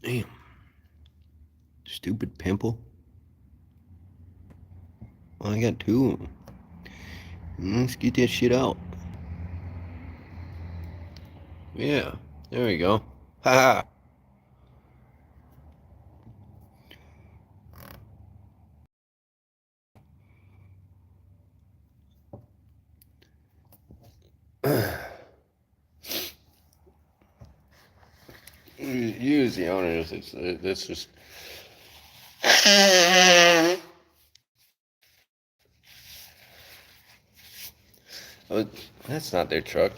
Damn. Stupid pimple. Well, I got two of them. Let's get that shit out. Yeah, there we go. Ha ha. Use the owners. It's just. Oh, that's not their truck.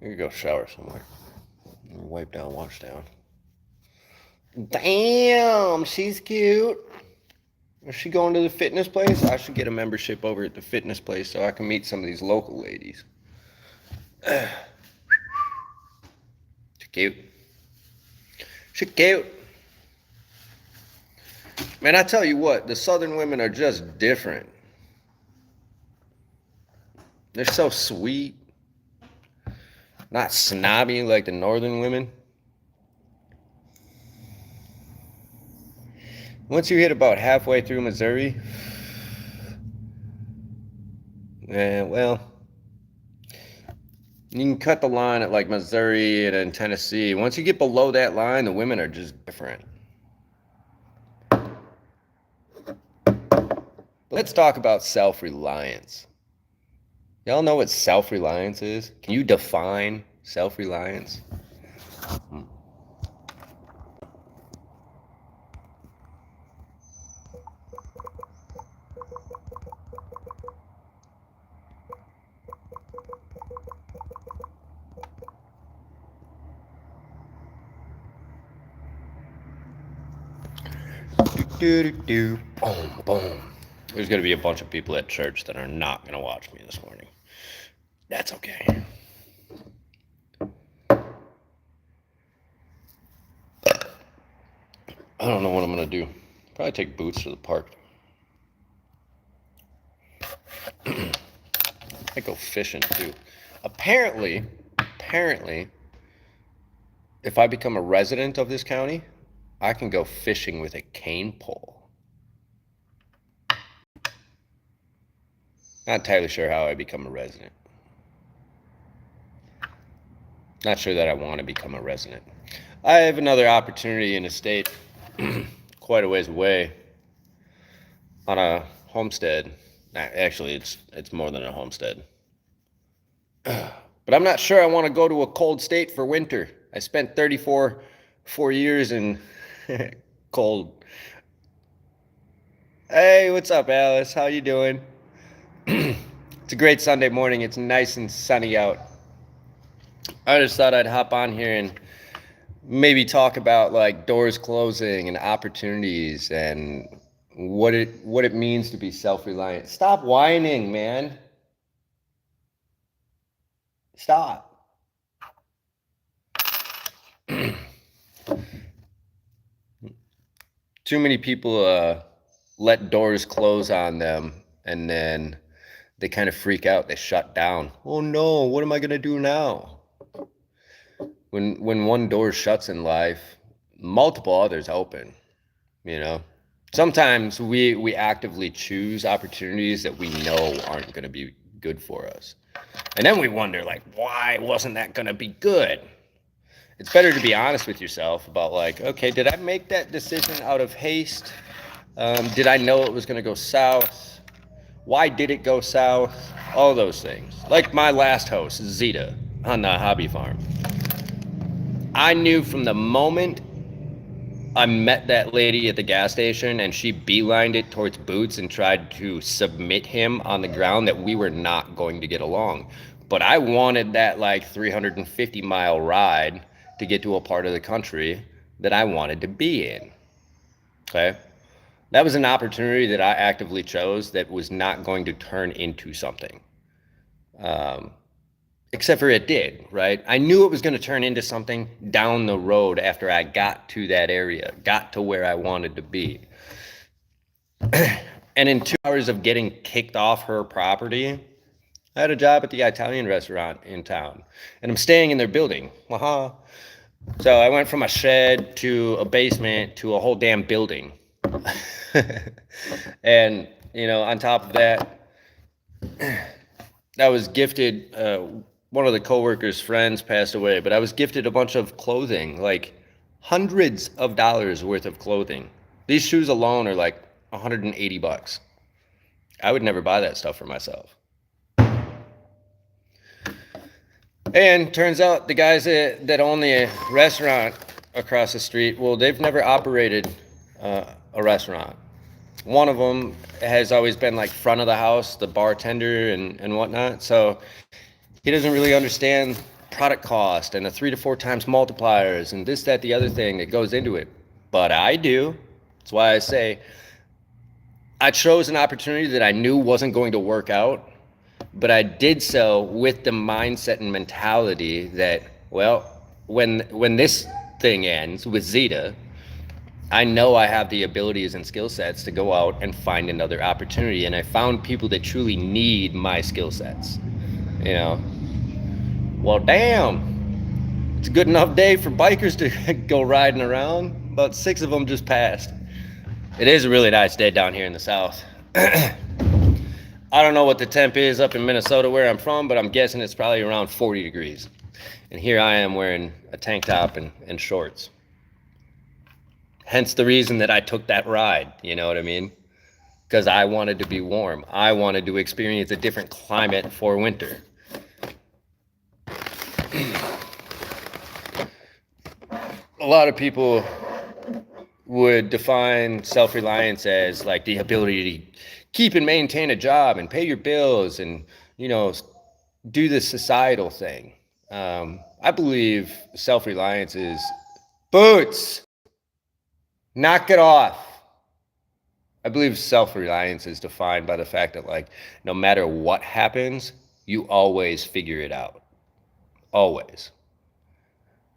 You could go shower somewhere. Wipe down, wash down. Damn, she's cute. Is she going to the fitness place? I should get a membership over at the fitness place so I can meet some of these local ladies. She's cute. She's cute. Man, I tell you what, the southern women are just different. They're so sweet. Not snobby like the northern women. Once you hit about halfway through Missouri, well, you can cut the line at like Missouri and then Tennessee. Once you get below that line, the women are just different. Let's talk about self-reliance. Y'all know what self-reliance is? Can you define self-reliance? Boom, boom. There's going to be a bunch of people at church that are not going to watch me this morning. That's okay. I don't know what I'm going to do. Probably take Boots to the park. I go fishing too. Apparently, if I become a resident of this county, I can go fishing with a cane pole. Not entirely sure how I become a resident. Not sure that I want to become a resident. I have another opportunity in a state quite a ways away on a homestead. Actually, it's more than a homestead. But I'm not sure I want to go to a cold state for winter. I spent 34 years in cold. Hey, what's up, Alice? How you doing? It's a great Sunday morning. It's nice and sunny out. I just thought I'd hop on here and maybe talk about like doors closing and opportunities and what it means to be self-reliant. Stop whining, man. Stop. Too many people let doors close on them and then they kind of freak out. They shut down. Oh no, what am I gonna do now? When one door shuts in life, multiple others open, you know? Sometimes we actively choose opportunities that we know aren't gonna be good for us. And then we wonder, like, why wasn't that gonna be good? It's better to be honest with yourself about like, okay, did I make that decision out of haste? Did I know it was gonna go south? Why did it go south? All those things. Like my last host, Zeta, on the hobby farm. I knew from the moment I met that lady at the gas station and she beelined it towards Boots and tried to submit him on the ground that we were not going to get along. But I wanted that like 350-mile ride to get to a part of the country that I wanted to be in. Okay? That was an opportunity that I actively chose that was not going to turn into something. Except for it did, right? I knew it was going to turn into something down the road after I got to that area, got to where I wanted to be. And in 2 hours of getting kicked off her property, I had a job at the Italian restaurant in town, and I'm staying in their building. So I went from a shed to a basement to a whole damn building. And, on top of that, I was gifted, one of the coworkers' friends passed away, but I was gifted a bunch of clothing, like hundreds of dollars worth of clothing. These shoes alone are like $180. I would never buy that stuff for myself. And turns out the guys that own the restaurant across the street, well, they've never operated a restaurant. One of them has always been like front of the house, the bartender and whatnot. So he doesn't really understand product cost and the 3 to 4 times multipliers and this, that, the other thing that goes into it. But I do. That's why I say I chose an opportunity that I knew wasn't going to work out, but I did so with the mindset and mentality that, well, when this thing ends with Zeta, I know I have the abilities and skill sets to go out and find another opportunity. And I found people that truly need my skill sets. Well, damn, it's a good enough day for bikers to go riding around. About 6 of them just passed. It is a really nice day down here in the South. I don't know what the temp is up in Minnesota where I'm from, but I'm guessing it's probably around 40 degrees. And here I am wearing a tank top and shorts. Hence the reason that I took that ride, you know what I mean? Because I wanted to be warm. I wanted to experience a different climate for winter. A lot of people would define self-reliance as like the ability to keep and maintain a job and pay your bills and, do the societal thing. I believe self-reliance is boots. Knock it off. I believe self-reliance is defined by the fact that, like, no matter what happens, you always figure it out. Always.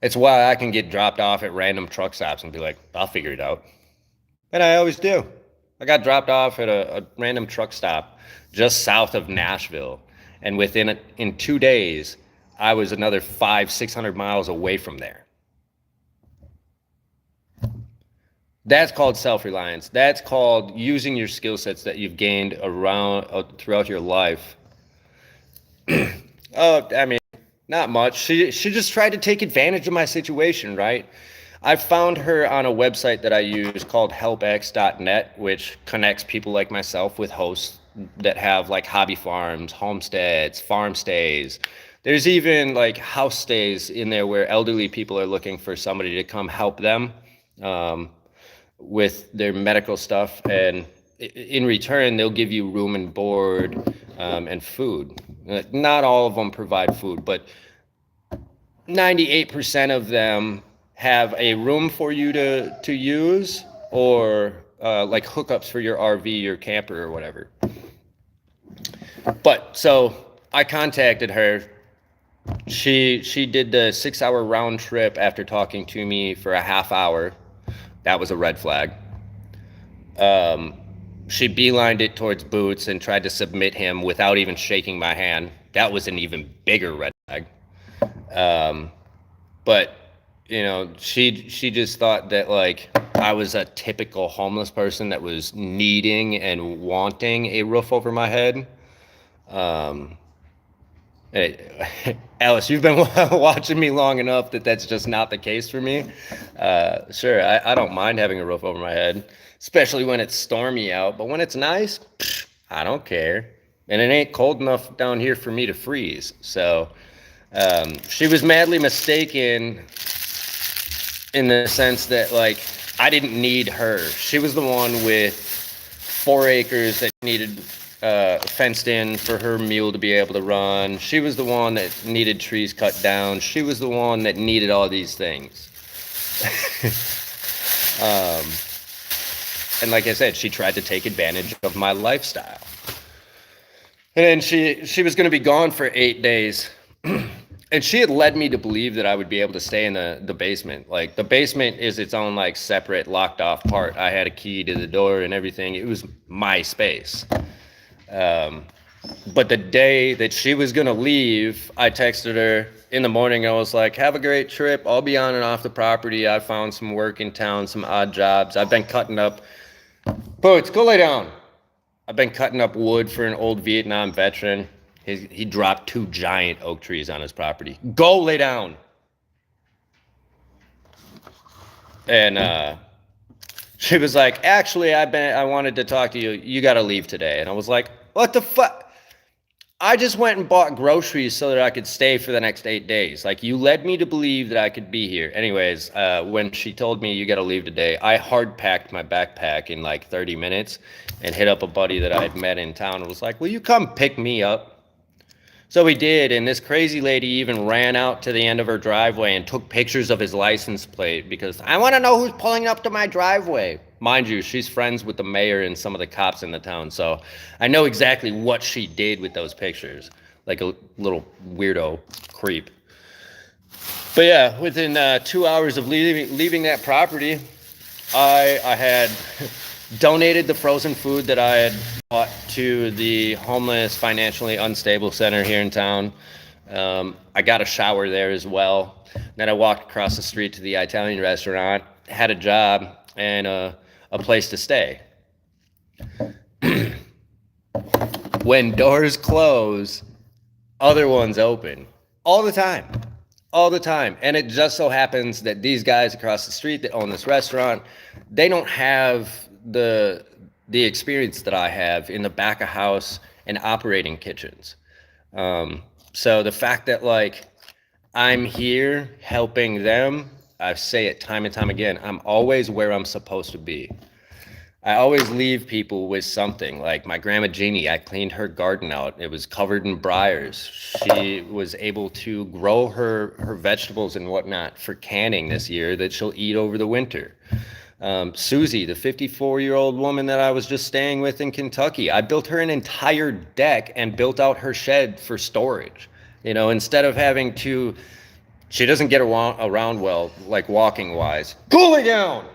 It's why I can get dropped off at random truck stops and be like, I'll figure it out. And I always do. I got dropped off at a random truck stop just south of Nashville. And in 2 days, I was another 500-600 miles away from there. That's called self-reliance. That's called using your skill sets that you've gained throughout your life. Not much. She just tried to take advantage of my situation, right? I found her on a website that I use called helpx.net, which connects people like myself with hosts that have like hobby farms, homesteads, farm stays. There's even like house stays in there where elderly people are looking for somebody to come help them with their medical stuff, and in return they'll give you room and board and food. Not all of them provide food, but 98% of them have a room for you to use, or like hookups for your RV, your camper, or whatever. But so I contacted her. She did the 6-hour round trip after talking to me for a half hour. That was a red flag. She beelined it towards Boots and tried to submit him without even shaking my hand. That was an even bigger red flag. But she just thought that like I was a typical homeless person that was needing and wanting a roof over my head. Alice, you've been watching me long enough that's just not the case for me. Sure, I don't mind having a roof over my head, especially when it's stormy out. But when it's nice, I don't care. And it ain't cold enough down here for me to freeze. So she was madly mistaken in the sense that, like, I didn't need her. She was the one with 4 acres that needed fenced in for her mule to be able to run. She was the one that needed trees cut down. She was the one that needed all these things. And like I said, she tried to take advantage of my lifestyle. And then she was going to be gone for 8 days. And she had led me to believe that I would be able to stay in the basement. Like, the basement is its own, like, separate, locked off part. I had a key to the door and everything. It was my space. But the day that she was going to leave, I texted her in the morning. I was like, have a great trip. I'll be on and off the property. I found some work in town, some odd jobs. I've been cutting up. Boots, go lay down. I've been cutting up wood for an old Vietnam veteran. He dropped 2 giant oak trees on his property. Go lay down. And she was like, actually, I wanted to talk to you. You got to leave today. And I was like, what the fuck? I just went and bought groceries so that I could stay for the next 8 days. Like, you led me to believe that I could be here. Anyways, when she told me you got to leave today, I hard packed my backpack in like 30 minutes and hit up a buddy that I had met in town and was like, will you come pick me up? So he did, and this crazy lady even ran out to the end of her driveway and took pictures of his license plate because I want to know who's pulling up to my driveway. Mind you, she's friends with the mayor and some of the cops in the town, so I know exactly what she did with those pictures, like a little weirdo creep. But yeah, within 2 hours of leaving that property, I had donated the frozen food that I had bought to the homeless, financially unstable center here in town. I got a shower there as well. Then I walked across the street to the Italian restaurant, had a job, and a place to stay. When doors close, other ones open. All the time. All the time. And it just so happens that these guys across the street that own this restaurant, they don't have the experience that I have in the back of house and operating kitchens. So the fact that like I'm here helping them, I say it time and time again, I'm always where I'm supposed to be. I always leave people with something. Like my grandma Jeannie, I cleaned her garden out. It was covered in briars. She was able to grow her vegetables and whatnot for canning this year that she'll eat over the winter. Susie, the 54-year-old woman that I was just staying with in Kentucky, I built her an entire deck and built out her shed for storage. You know, instead of having to, she doesn't get around well, like walking wise. Cool it down.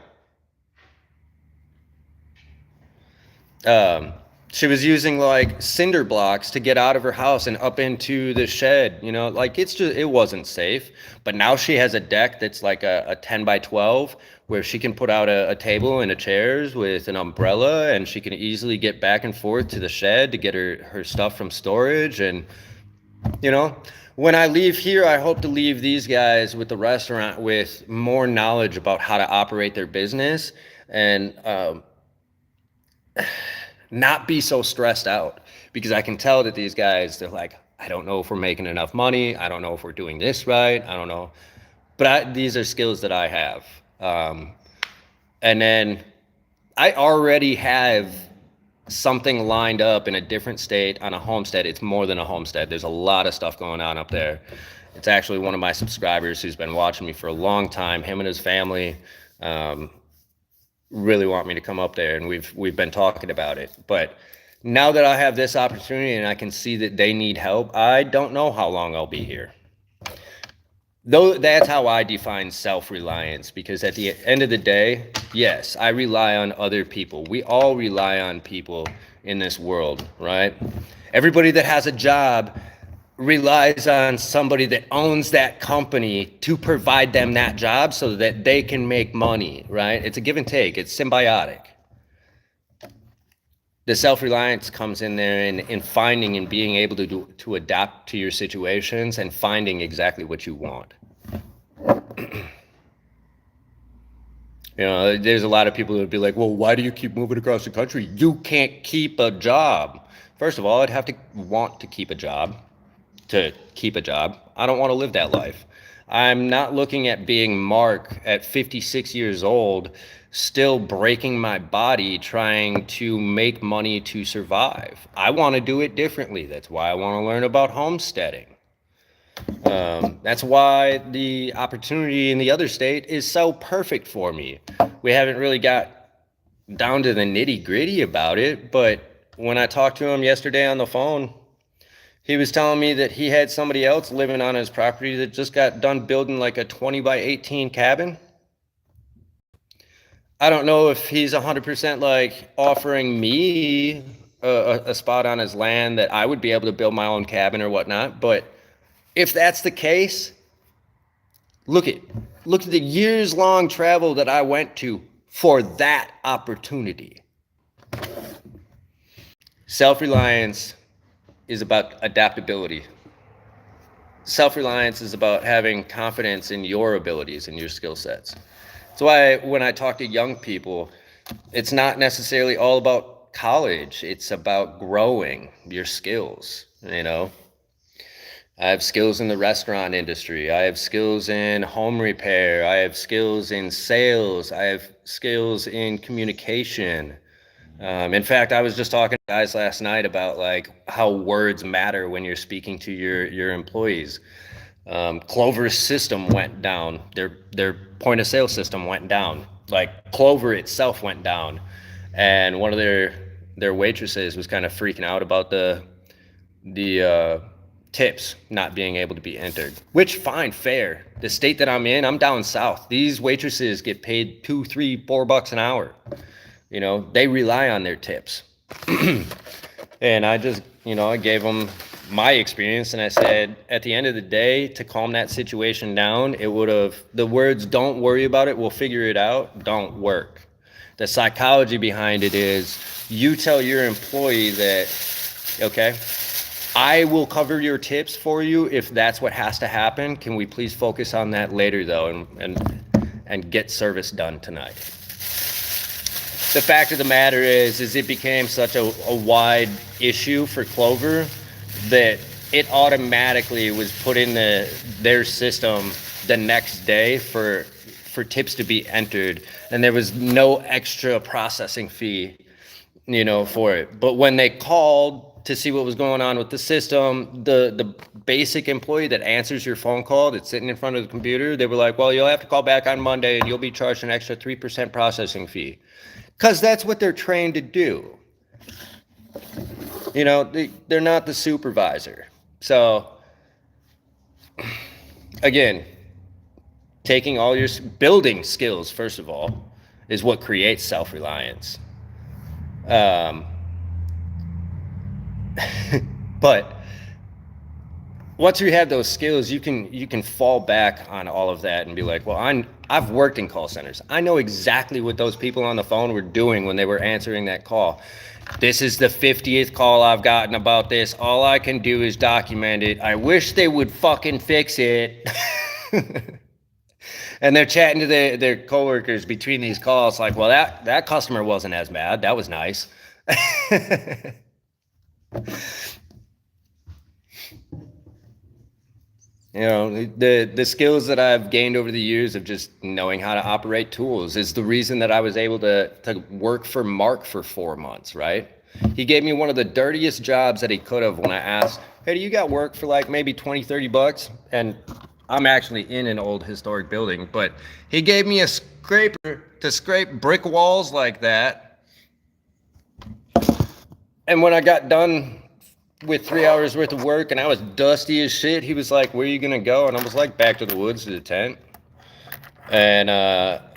She was using like cinder blocks to get out of her house and up into the shed, you know, like it wasn't safe. But now she has a deck that's like a 10 by 12 where she can put out a table and a chairs with an umbrella, and she can easily get back and forth to the shed to get her stuff from storage. And, you know, when I leave here, I hope to leave these guys with the restaurant with more knowledge about how to operate their business and, not be so stressed out, because I can tell that these guys, they're like, I don't know if we're making enough money. I don't know if we're doing this right. I don't know. But these are skills that I have. And then I already have something lined up in a different state on a homestead. It's more than a homestead. There's a lot of stuff going on up there. It's actually one of my subscribers who's been watching me for a long time, him and his family. Really want me to come up there, and we've been talking about it. But now that I have this opportunity and I can see that they need help, I don't know how long I'll be here. Though that's how I define self-reliance, because at the end of the day, yes, I rely on other people. We all rely on people in this world, right? Everybody that has a job relies on somebody that owns that company to provide them that job so that they can make money, right? It's a give and take. It's symbiotic. The self-reliance comes in there in finding and being able to adapt to your situations and finding exactly what you want. You know, there's a lot of people that would be like, well, why do you keep moving across the country? You can't keep a job. First of all, I'd have to want to keep a job. To keep a job. I don't want to live that life. I'm not looking at being Mark at 56 years old, still breaking my body trying to make money to survive. I want to do it differently. That's why I want to learn about homesteading. That's why the opportunity in the other state is so perfect for me. We haven't really got down to the nitty gritty about it, but when I talked to him yesterday on the phone, he was telling me that he had somebody else living on his property that just got done building like a 20 by 18 cabin. I don't know if he's 100% like offering me a spot on his land that I would be able to build my own cabin or whatnot. But if that's the case, look at the years long travel that I went to for that opportunity. Self-reliance is about adaptability. Self-reliance is about having confidence in your abilities and your skill sets. That's why when I talk to young people, it's not necessarily all about college. It's about growing your skills, you know. I have skills in the restaurant industry. I have skills in home repair. I have skills in sales. I have skills in communication. In fact, I was just talking to guys last night about like how words matter when you're speaking to your employees. Clover's system went down. Their point of sale system went down. Like Clover itself went down, and one of their waitresses was kind of freaking out about the tips not being able to be entered. Which fine, fair. The state that I'm in, I'm down south. These waitresses get paid $2, $3, $4 an hour. You know, they rely on their tips. And I just, I gave them my experience, and I said, at the end of the day, to calm that situation down, the words, don't worry about it, we'll figure it out, don't work. The psychology behind it is, you tell your employee that, okay, I will cover your tips for you if that's what has to happen. Can we please focus on that later, though, and get service done tonight? The fact of the matter is it became such a wide issue for Clover that it automatically was put in their system the next day for tips to be entered, and there was no extra processing fee, for it. But when they called to see what was going on with the system, the basic employee that answers your phone call that's sitting in front of the computer, they were like, well, you'll have to call back on Monday and you'll be charged an extra 3% processing fee. Because that's what they're trained to do. They're not the supervisor. So, again, taking all your building skills, first of all, is what creates self-reliance. But once you have those skills, you can fall back on all of that and be like, well, I've worked in call centers. I know exactly what those people on the phone were doing when they were answering that call. This is the 50th call I've gotten about this. All I can do is document it. I wish they would fucking fix it. And they're chatting to their coworkers between these calls like, well, that customer wasn't as mad. That was nice. The skills that I've gained over the years of just knowing how to operate tools is the reason that I was able to work for Mark for 4 months, right? He gave me one of the dirtiest jobs that he could have when I asked, hey, do you got work for like maybe 20, 30 bucks? And I'm actually in an old historic building, but he gave me a scraper to scrape brick walls like that. And when I got done with 3 hours worth of work and I was dusty as shit, he was like, where are you gonna go? And I was like, back to the woods to the tent. And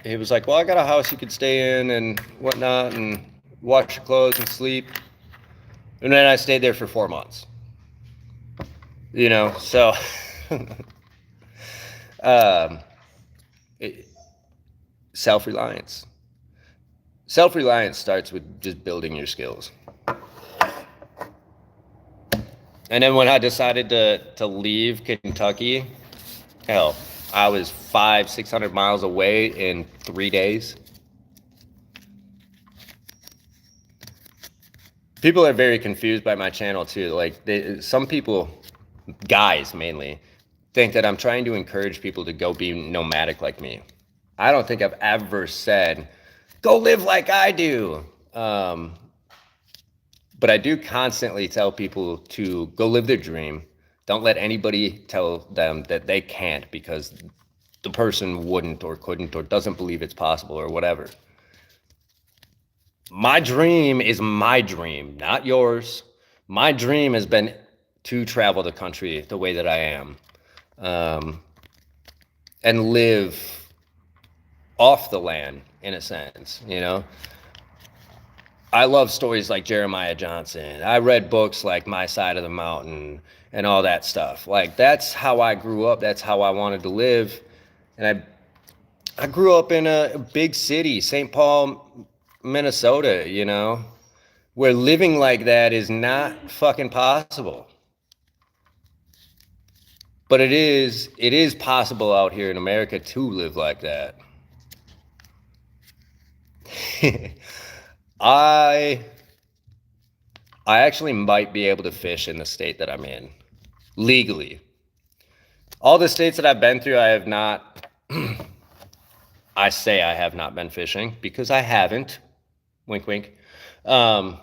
he was like, well, I got a house you could stay in and whatnot and wash your clothes and sleep. And then I stayed there for 4 months. So self-reliance. Self-reliance starts with just building your skills. And then when I decided to leave Kentucky, hell, I was 500-600 miles away in 3 days. People are very confused by my channel too. Like some people, guys mainly, think that I'm trying to encourage people to go be nomadic like me. I don't think I've ever said, go live like I do. But I do constantly tell people to go live their dream. Don't let anybody tell them that they can't because the person wouldn't or couldn't or doesn't believe it's possible or whatever. My dream is my dream, not yours. My dream has been to travel the country the way that I am, and live off the land in a sense, I love stories like Jeremiah Johnson. I read books like My Side of the Mountain and all that stuff. Like that's how I grew up. That's how I wanted to live. And I grew up in a big city, St. Paul, Minnesota, you know, where living like that is not fucking possible. But it is possible out here in America to live like that. I I actually might be able to fish in the state that I'm in legally. All the states that I've been through, I have not. I say I have not been fishing because I haven't. Wink, wink. Um,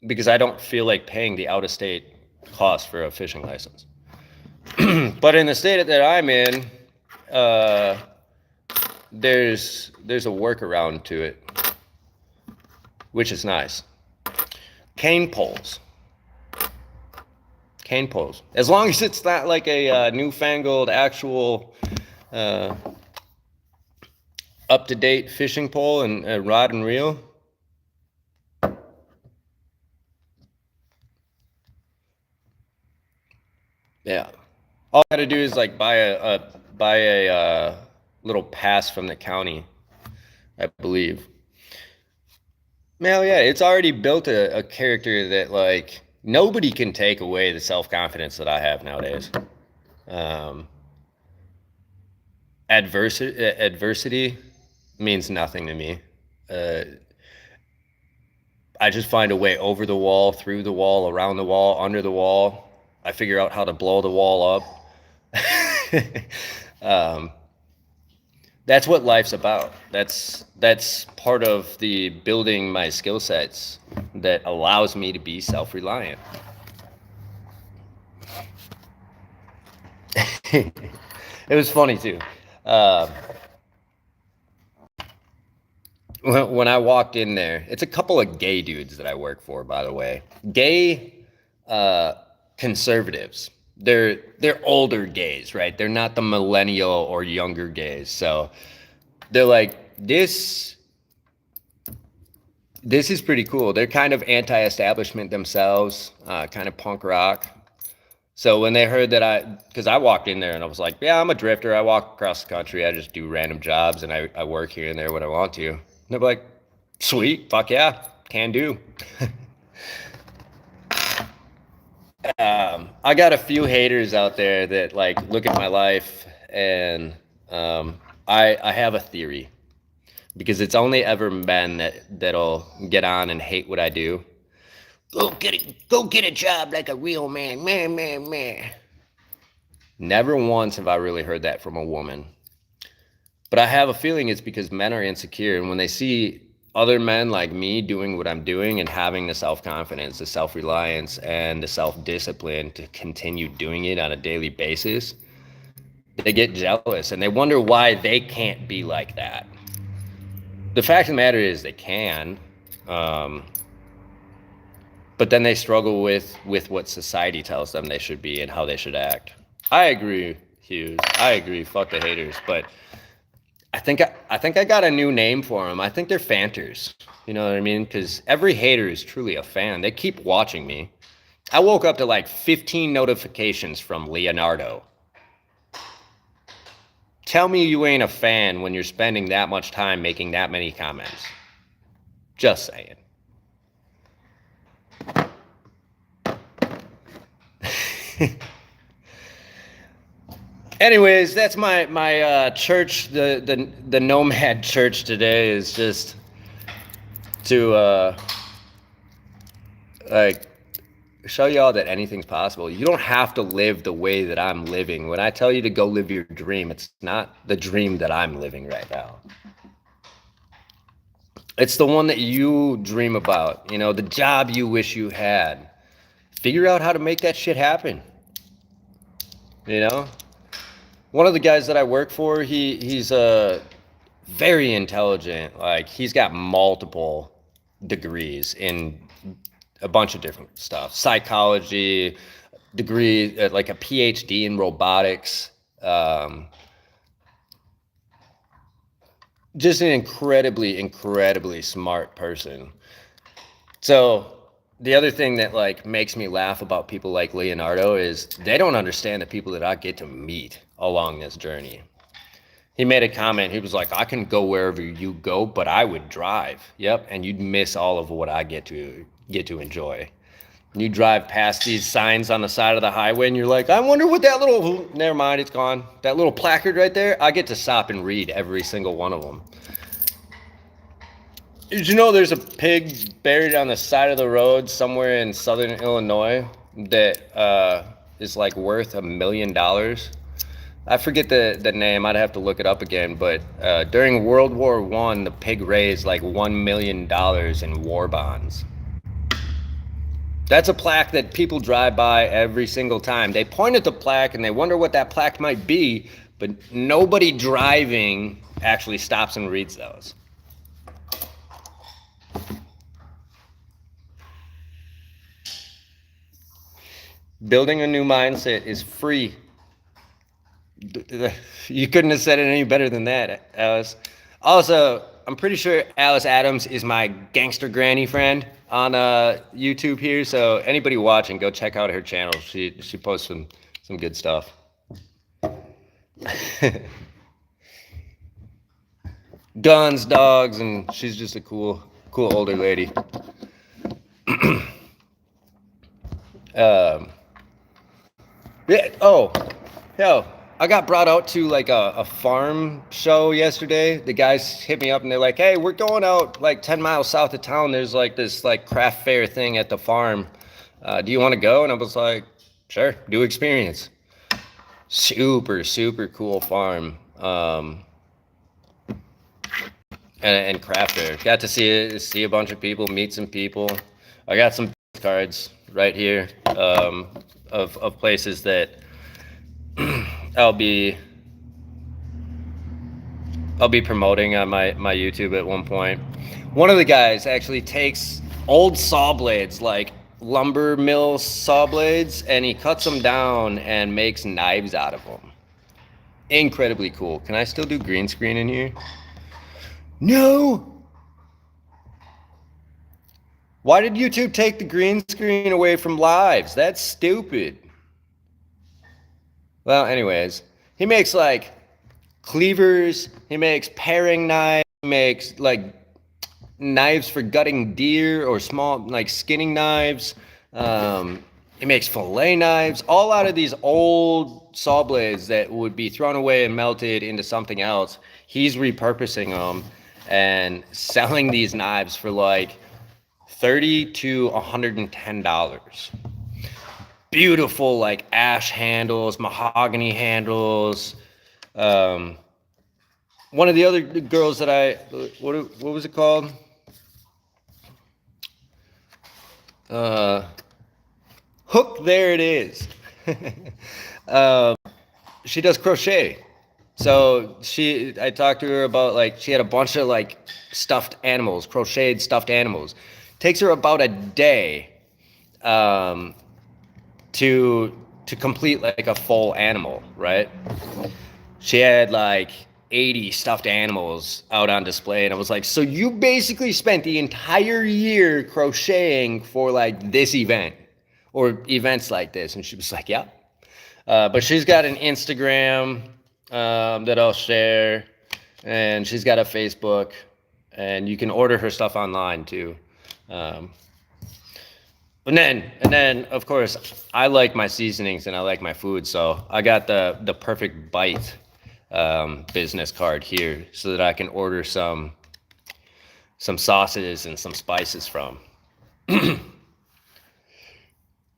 because I don't feel like paying the out-of-state cost for a fishing license. But in the state that I'm in, uh, there's a workaround to it, which is nice. Cane poles. Cane poles. As long as it's not like a newfangled actual up-to-date fishing pole and rod and reel. Yeah. All I gotta do is like buy a little pass from the county, I believe. Hell yeah, it's already built a character that like nobody can take away the self-confidence that I have nowadays. Um, adversity means nothing to me. Uh, I just find a way over the wall, through the wall, around the wall, under the wall. I figure out how to blow the wall up. um, that's what life's about. That's part of the building my skill sets that allows me to be self-reliant. It was funny too. Uh, when I walked in there, it's a couple of gay dudes that I work for, by the way. Gay conservatives. They're older gays, right? They're not the millennial or younger gays. So they're like, this is pretty cool. They're kind of anti-establishment themselves, kind of punk rock. So when they heard that because I walked in there and I was like, yeah, I'm a drifter. I walk across the country. I just do random jobs and I work here and there when I want to. And they're like, sweet, fuck yeah, can do. I got a few haters out there that like look at my life and I have a theory because it's only ever men that'll get on and hate what I do. Go get a job like a real man, man. Never once have I really heard that from a woman. But I have a feeling it's because men are insecure, and when they see other men like me doing what I'm doing and having the self-confidence, the self-reliance, and the self-discipline to continue doing it on a daily basis, they get jealous and they wonder why they can't be like that. The fact of the matter is they can. But then they struggle with what society tells them they should be and how they should act. I agree, Hughes. I agree. Fuck the haters. But I think I got a new name for them. I think they're fanters. You know what I mean? Because every hater is truly a fan. They keep watching me. I woke up to like 15 notifications from Leonardo. Tell me you ain't a fan when you're spending that much time making that many comments. Just saying. Anyways, that's my church. The Nomad church today is just to like show y'all that anything's possible. You don't have to live the way that I'm living. When I tell you to go live your dream, it's not the dream that I'm living right now. It's the one that you dream about, you know, the job you wish you had. Figure out how to make that shit happen. You know? One of the guys that I work for, he's very intelligent. Like he's got multiple degrees in a bunch of different stuff. Psychology, degree, like a PhD in robotics. Just an incredibly smart person. So the other thing that like makes me laugh about people like Leonardo is they don't understand the people that I get to meet along this journey. He made a comment. He was like, I can go wherever you go, but I would drive. Yep. And you'd miss all of what I get to enjoy. You drive past these signs on the side of the highway and you're like, I wonder what that little, never mind, it's gone. That little placard right there, I get to stop and read every single one of them. Did you know there's a pig buried on the side of the road somewhere in southern Illinois that is like worth $1 million? I forget the name. I'd have to look it up again. But during World War I, the pig raised like $1 million in war bonds. That's a plaque that people drive by every single time. They point at the plaque and they wonder what that plaque might be, but nobody driving actually stops and reads those. Building a new mindset is free. You couldn't have said it any better than that, Alice. Also, I'm pretty sure Alice Adams is my gangster granny friend on YouTube here. So anybody watching, go check out her channel. She posts some good stuff. Guns, dogs, and she's just a cool older lady. Yeah. Oh, hell. I got brought out to like a farm show yesterday. The guys hit me up and they're like, hey, we're going out like 10 miles south of town. There's like this like craft fair thing at the farm. Do you want to go? And I was like, sure, do experience. Super cool farm. And craft fair. Got to see a bunch of people, meet some people. I got some cards right here of places that I'll be promoting on my YouTube at one point. One of the guys actually takes old saw blades, like lumber mill saw blades, and he cuts them down and makes knives out of them. Incredibly cool. Can I still do green screen in here? No! Why did YouTube take the green screen away from lives? That's stupid. Well, anyways, he makes like cleavers, he makes paring knives, he makes like knives for gutting deer or small like skinning knives. He makes fillet knives, all out of these old saw blades that would be thrown away and melted into something else. He's repurposing them and selling these knives for like $30 to $110. Beautiful like ash handles, mahogany handles. One of the other girls that what was it called? Hook, there it is. She does crochet. So I talked to her about like, she had a bunch of like stuffed animals, crocheted stuffed animals. Takes her about a day to complete like a full animal, right? She had like 80 stuffed animals out on display, and I was like, so you basically spent the entire year crocheting for like this event or events like this? And she was like, yeah. But she's got an Instagram that I'll share, and she's got a Facebook, and you can order her stuff online too. And then, of course, I like my seasonings and I like my food, so I got the Perfect Bite business card here so that I can order some sauces and some spices from.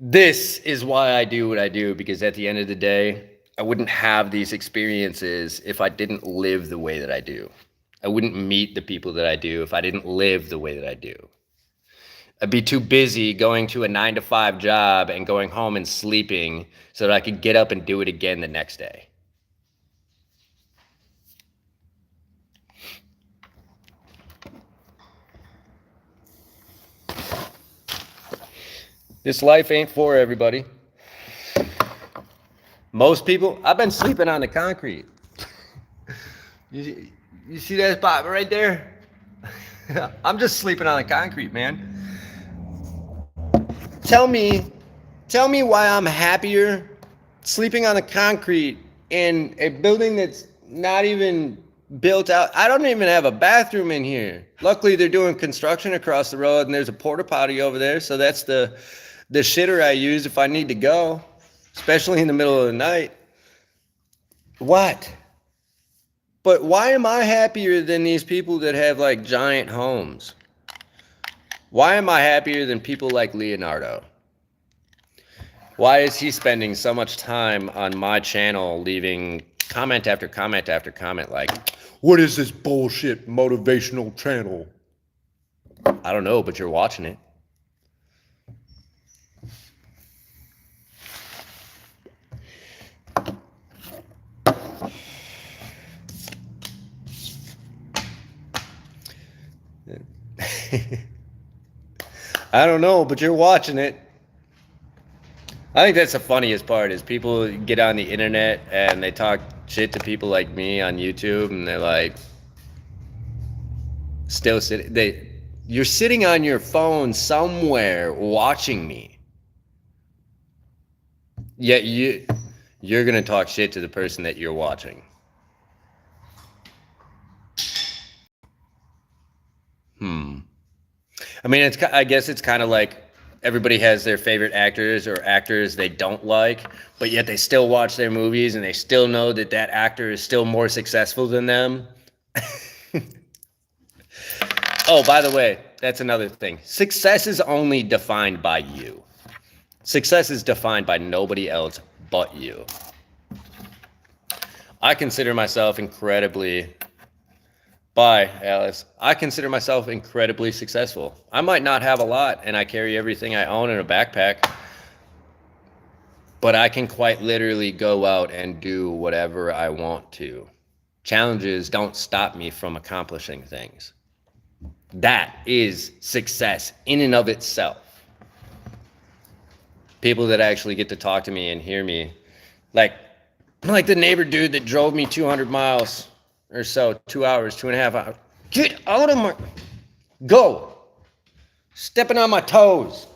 This is why I do what I do, because at the end of the day, I wouldn't have these experiences if I didn't live the way that I do. I wouldn't meet the people that I do if I didn't live the way that I do. I'd be too busy going to a 9-to-5 job and going home and sleeping so that I could get up and do it again the next day. This life ain't for everybody. Most people, I've been sleeping on the concrete. You see that spot right there? I'm just sleeping on the concrete, man. Tell me why I'm happier sleeping on the concrete in a building that's not even built out. I don't even have a bathroom in here. Luckily, they're doing construction across the road, and there's a porta potty over there. So that's the shitter I use if I need to go, especially in the middle of the night. What? But why am I happier than these people that have like giant homes? Why am I happier than people like Leonardo? Why is he spending so much time on my channel leaving comment after comment after comment like, what is this bullshit motivational channel? I don't know, but you're watching it. I don't know, but you're watching it. I think that's the funniest part is people get on the internet and they talk shit to people like me on YouTube and they're like still sitting. You're sitting on your phone somewhere watching me. Yet you're gonna talk shit to the person that you're watching. I mean, I guess it's kind of like everybody has their favorite actors or actors they don't like, but yet they still watch their movies and they still know that that actor is still more successful than them. Oh, by the way, that's another thing. Success is only defined by you. Success is defined by nobody else but you. I consider myself incredibly... Bye, Alice. I consider myself incredibly successful. I might not have a lot, and I carry everything I own in a backpack, but I can quite literally go out and do whatever I want to. Challenges don't stop me from accomplishing things. That is success in and of itself. People that actually get to talk to me and hear me, like the neighbor dude that drove me 200 miles or so, 2 hours, 2.5 hours. Get out of my... Go! Stepping on my toes.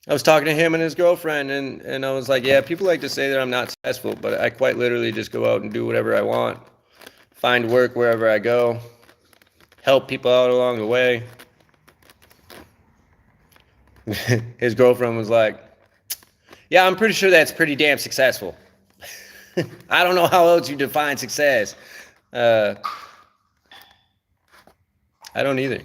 I was talking to him and his girlfriend, and I was like, yeah, people like to say that I'm not successful, but I quite literally just go out and do whatever I want. Find work wherever I go. Help people out along the way. His girlfriend was like, yeah, I'm pretty sure that's pretty damn successful. I don't know how else you define success. I don't either.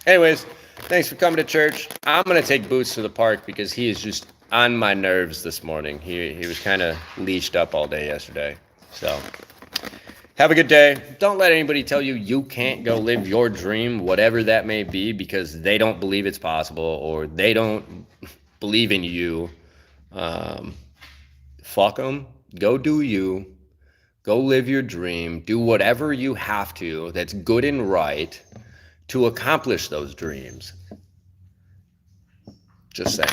Anyways, thanks for coming to church. I'm going to take Boots to the park because he is just on my nerves this morning. He was kind of leashed up all day yesterday. So, have a good day. Don't let anybody tell you you can't go live your dream, whatever that may be, because they don't believe it's possible or they don't believe in you. Fuck them. Go do you. Go live your dream. Do whatever you have to that's good and right to accomplish those dreams. Just saying.